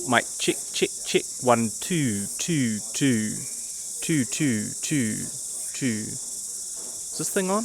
Mic check, check, check. 1, 2, 2, 2, 2, 2, 2, 2. Is this thing on?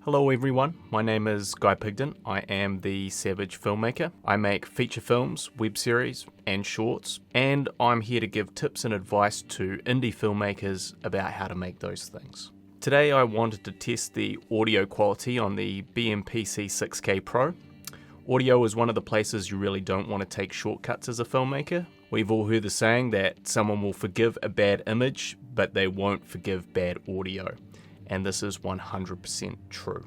Hello everyone, my name is Guy Pigden. I am the Savage filmmaker. I make feature films, web series and shorts, and I'm here to give tips and advice to indie filmmakers about how to make those things. Today I wanted to test the audio quality on the BMPCC6K Pro. Audio is one of the places you really don't want to take shortcuts as a filmmaker. We've all heard the saying that someone will forgive a bad image, but they won't forgive bad audio. And this is 100% true.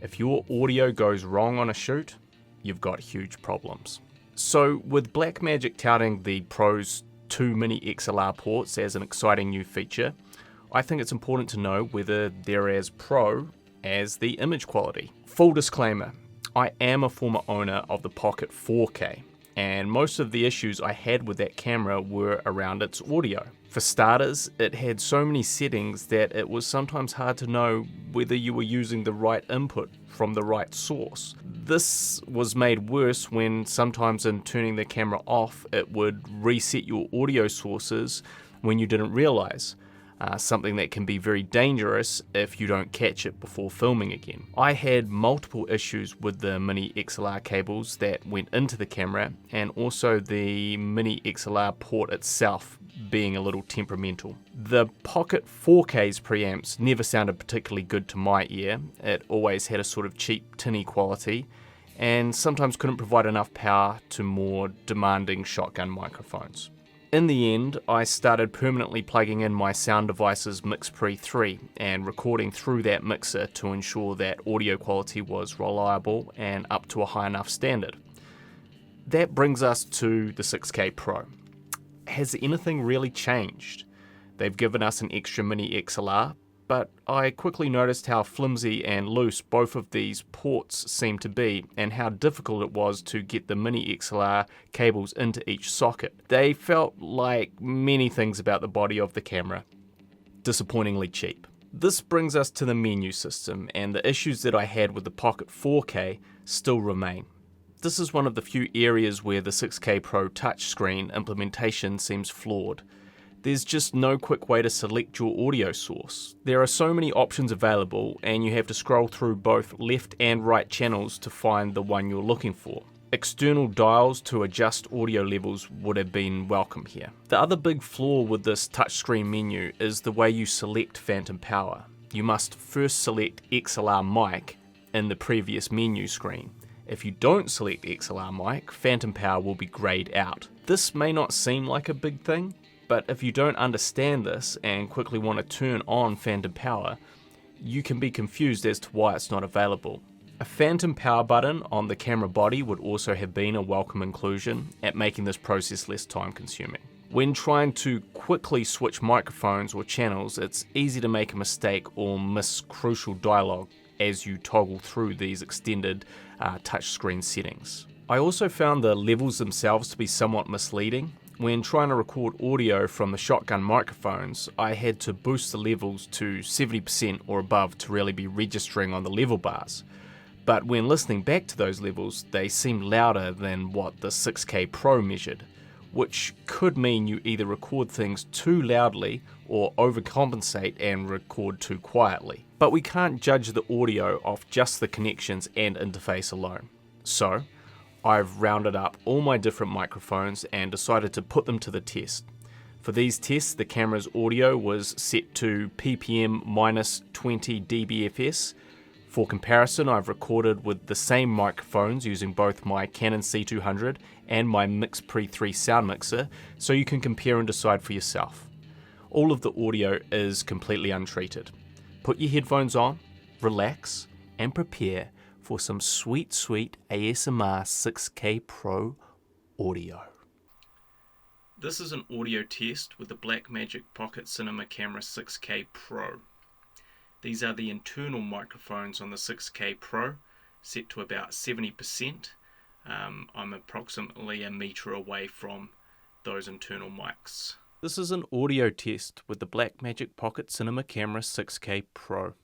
If your audio goes wrong on a shoot, you've got huge problems. So with Blackmagic touting the Pro's 2 mini XLR ports as an exciting new feature, I think it's important to know whether they're as pro as the image quality. Full disclaimer, I am a former owner of the Pocket 4K, and most of the issues I had with that camera were around its audio. For starters, it had so many settings that it was sometimes hard to know whether you were using the right input from the right source. This was made worse when sometimes in turning the camera off, it would reset your audio sources when you didn't realize. Something that can be very dangerous if you don't catch it before filming again. I had multiple issues with the mini XLR cables that went into the camera, and also the mini XLR port itself being a little temperamental. The Pocket 4K's preamps never sounded particularly good to my ear. It always had a sort of cheap tinny quality and sometimes couldn't provide enough power to more demanding shotgun microphones. In the end, I started permanently plugging in my sound device's MixPre 3 and recording through that mixer to ensure that audio quality was reliable and up to a high enough standard. That brings us to the 6K Pro. Has anything really changed? They've given us an extra mini XLR, but I quickly noticed how flimsy and loose both of these ports seem to be and how difficult it was to get the mini XLR cables into each socket. They felt like many things about the body of the camera, disappointingly cheap. This brings us to the menu system, and the issues that I had with the Pocket 4K still remain. This is one of the few areas where the 6K Pro touchscreen implementation seems flawed. There's just no quick way to select your audio source. There are so many options available, and you have to scroll through both left and right channels to find the one you're looking for. External dials to adjust audio levels would have been welcome here. The other big flaw with this touchscreen menu is the way you select phantom power. You must first select XLR mic in the previous menu screen. If you don't select XLR mic, phantom power will be grayed out. This may not seem like a big thing, but if you don't understand this and quickly want to turn on phantom power, you can be confused as to why it's not available. A phantom power button on the camera body would also have been a welcome inclusion at making this process less time consuming. When trying to quickly switch microphones or channels, it's easy to make a mistake or miss crucial dialogue as you toggle through these extended touchscreen settings. I also found the levels themselves to be somewhat misleading. When trying to record audio from the shotgun microphones, I had to boost the levels to 70% or above to really be registering on the level bars. But when listening back to those levels, they seemed louder than what the 6K Pro measured. which could mean you either record things too loudly or overcompensate and record too quietly. But we can't judge the audio off just the connections and interface alone. So I've rounded up all my different microphones and decided to put them to the test. For these tests, the camera's audio was set to ppm minus 20 dBFS. For comparison, I've recorded with the same microphones using both my Canon C200 and my MixPre 3 sound mixer, so you can compare and decide for yourself. All of the audio is completely untreated. Put your headphones on, relax, and prepare for some sweet ASMR 6K Pro audio. This is an audio test with the Blackmagic Pocket Cinema Camera 6K Pro. These are the internal microphones on the 6K Pro, set to about 70%. I'm approximately a meter away from those internal mics. This is an audio test with the Blackmagic Pocket Cinema Camera 6K Pro.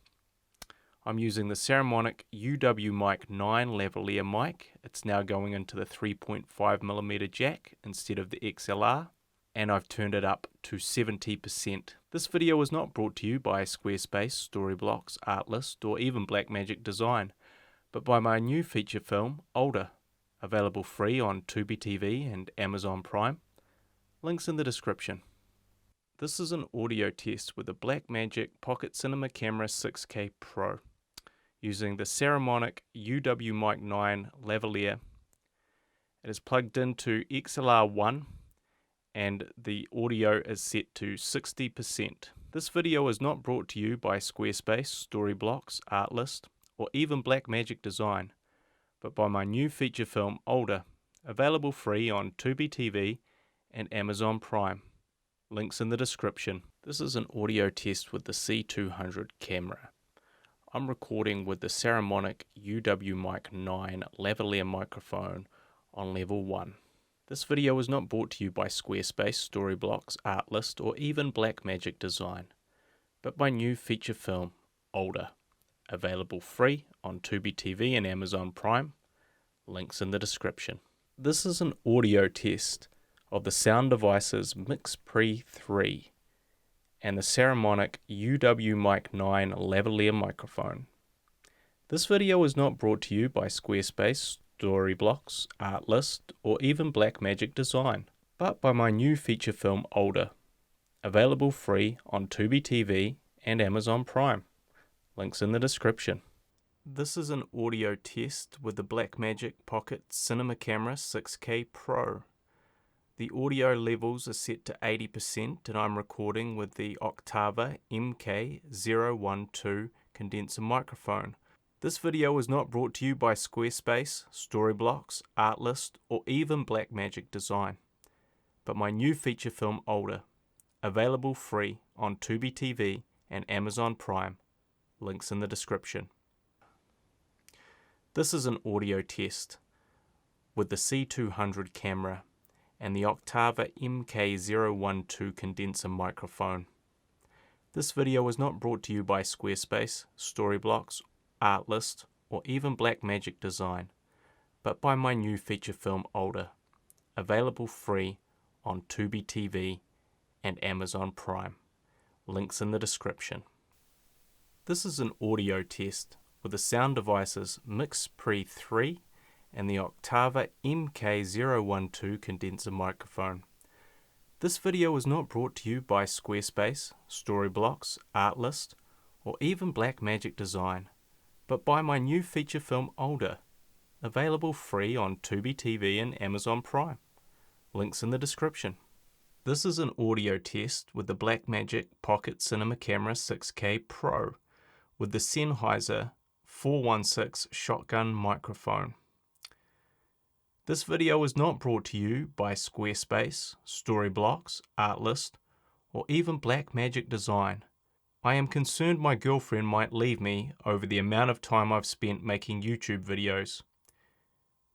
I'm using the Saramonic UW Mic 9 lavalier mic. It's now going into the 3.5mm jack instead of the XLR. And I've turned it up to 70%. This video was not brought to you by Squarespace, Storyblocks, Artlist, or even Blackmagic Design, but by my new feature film, Older, available free on Tubi TV and Amazon Prime. Links in the description. This is an audio test with the Blackmagic Pocket Cinema Camera 6K Pro, using the Saramonic UW Mic 9 lavalier. It is plugged into XLR 1, and the audio is set to 60%. This video is not brought to you by Squarespace, Storyblocks, Artlist, or even Blackmagic Design, but by my new feature film Older, available free on Tubi TV and Amazon Prime. Links in the description. This is an audio test with the C200 camera. I'm recording with the Saramonic UW Mic 9 lavalier microphone on level 1. This video was not brought to you by Squarespace, Storyblocks, Artlist, or even Blackmagic Design, but my new feature film, Older, available free on Tubi TV and Amazon Prime. Links in the description. This is an audio test of the sound devices MixPre 3 and the Saramonic UW Mic 9 lavalier microphone. This video was not brought to you by Squarespace, Storyblocks, Artlist, or even Blackmagic Design, but by my new feature film Older, available free on Tubi TV and Amazon Prime. Links in the description. This is an audio test with the Blackmagic Pocket Cinema Camera 6K Pro. The audio levels are set to 80% and I'm recording with the Octava MK012 condenser microphone. This video was not brought to you by Squarespace, Storyblocks, Artlist, or even Blackmagic Design, but my new feature film Older, available free on Tubi TV and Amazon Prime. Links in the description. This is an audio test with the C200 camera and the Octava MK012 condenser microphone. This video was not brought to you by Squarespace, Storyblocks, Artlist, or even Blackmagic Design, but by my new feature film Older, available free on Tubi TV and Amazon Prime. Links in the description. This is an audio test with the sound devices MixPre 3 and the Octava MK012 condenser microphone. This video was not brought to you by Squarespace, Storyblocks, Artlist, or even Blackmagic Design, but by my new feature film Older, available free on Tubi TV and Amazon Prime. Links in the description. This is an audio test with the Blackmagic Pocket Cinema Camera 6K Pro with the Sennheiser 416 shotgun microphone. This video was not brought to you by Squarespace, Storyblocks, Artlist, or even Blackmagic Design. I am concerned my girlfriend might leave me over the amount of time I've spent making YouTube videos.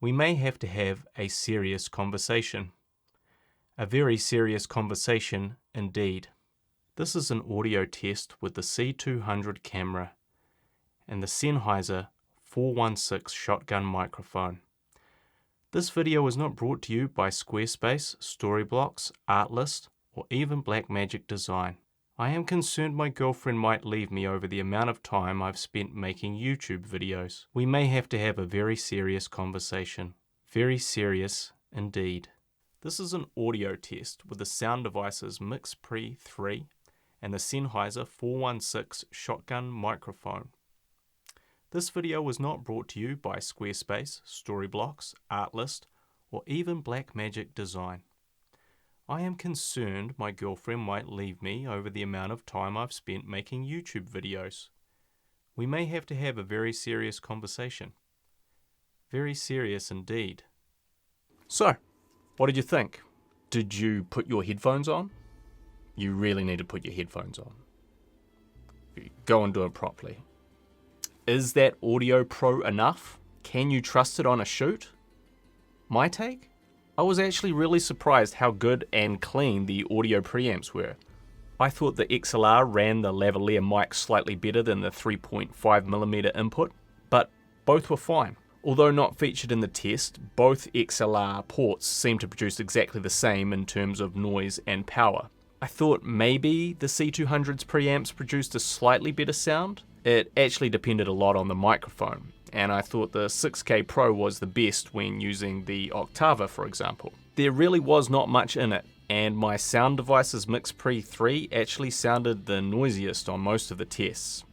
We may have to have a serious conversation. A very serious conversation indeed. This is an audio test with the C200 camera and the Sennheiser 416 shotgun microphone. This video is not brought to you by Squarespace, Storyblocks, Artlist, or even Blackmagic Design. I am concerned my girlfriend might leave me over the amount of time I've spent making YouTube videos. We may have to have a very serious conversation. Very serious indeed. This is an audio test with the sound devices MixPre 3 and the Sennheiser 416 shotgun microphone. This video was not brought to you by Squarespace, Storyblocks, Artlist, or even Blackmagic Design. I am concerned my girlfriend might leave me over the amount of time I've spent making YouTube videos. We may have to have a very serious conversation. Very serious indeed. So, what did you think? Did you put your headphones on? You really need to put your headphones on. Go and do it properly. Is that Audio Pro enough? Can you trust it on a shoot? My take? I was actually really surprised how good and clean the audio preamps were. I thought the XLR ran the lavalier mic slightly better than the 3.5mm input, but both were fine. Although not featured in the test, both XLR ports seem to produce exactly the same in terms of noise and power. I thought maybe the C200's preamps produced a slightly better sound. It actually depended a lot on the microphone, and I thought the 6K Pro was the best when using the Octava, for example. There really was not much in it, and my sound device's MixPre 3 actually sounded the noisiest on most of the tests.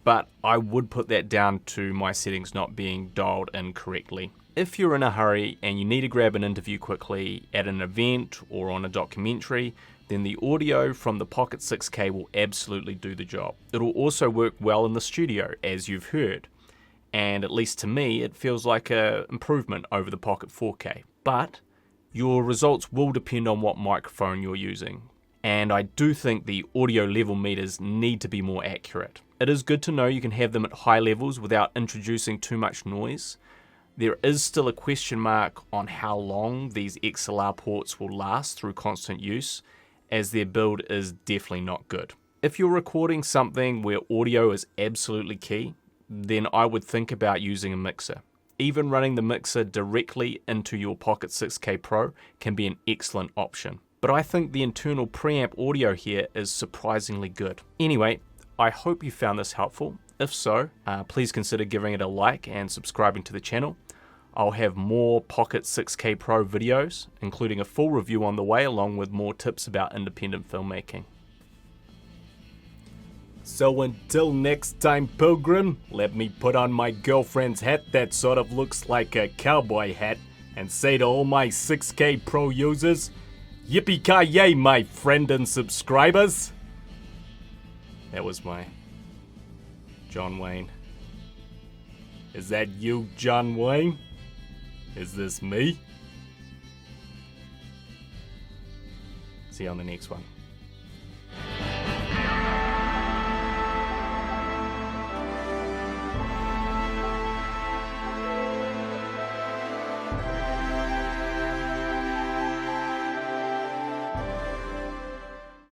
But I would put that down to my settings not being dialed in correctly. If you're in a hurry and you need to grab an interview quickly at an event or on a documentary, then the audio from the Pocket 6K will absolutely do the job. It'll also work well in the studio, as you've heard. And at least to me, it feels like an improvement over the Pocket 4K. But your results will depend on what microphone you're using. And I do think the audio level meters need to be more accurate. It is good to know you can have them at high levels without introducing too much noise. There is still a question mark on how long these XLR ports will last through constant use, as their build is definitely not good. If you're recording something where audio is absolutely key, then I would think about using a mixer. Even running the mixer directly into your Pocket 6K Pro can be an excellent option. But I think the internal preamp audio here is surprisingly good. Anyway, I hope you found this helpful. If so, please consider giving it a like and subscribing to the channel. I'll have more Pocket 6K Pro videos, including a full review on the way, along with more tips about independent filmmaking. So until next time, Pilgrim, let me put on my girlfriend's hat that sort of looks like a cowboy hat and say to all my 6K Pro users, yippee-ki-yay, my friend and subscribers. That was my John Wayne. Is that you, John Wayne? Is this me? See you on the next one.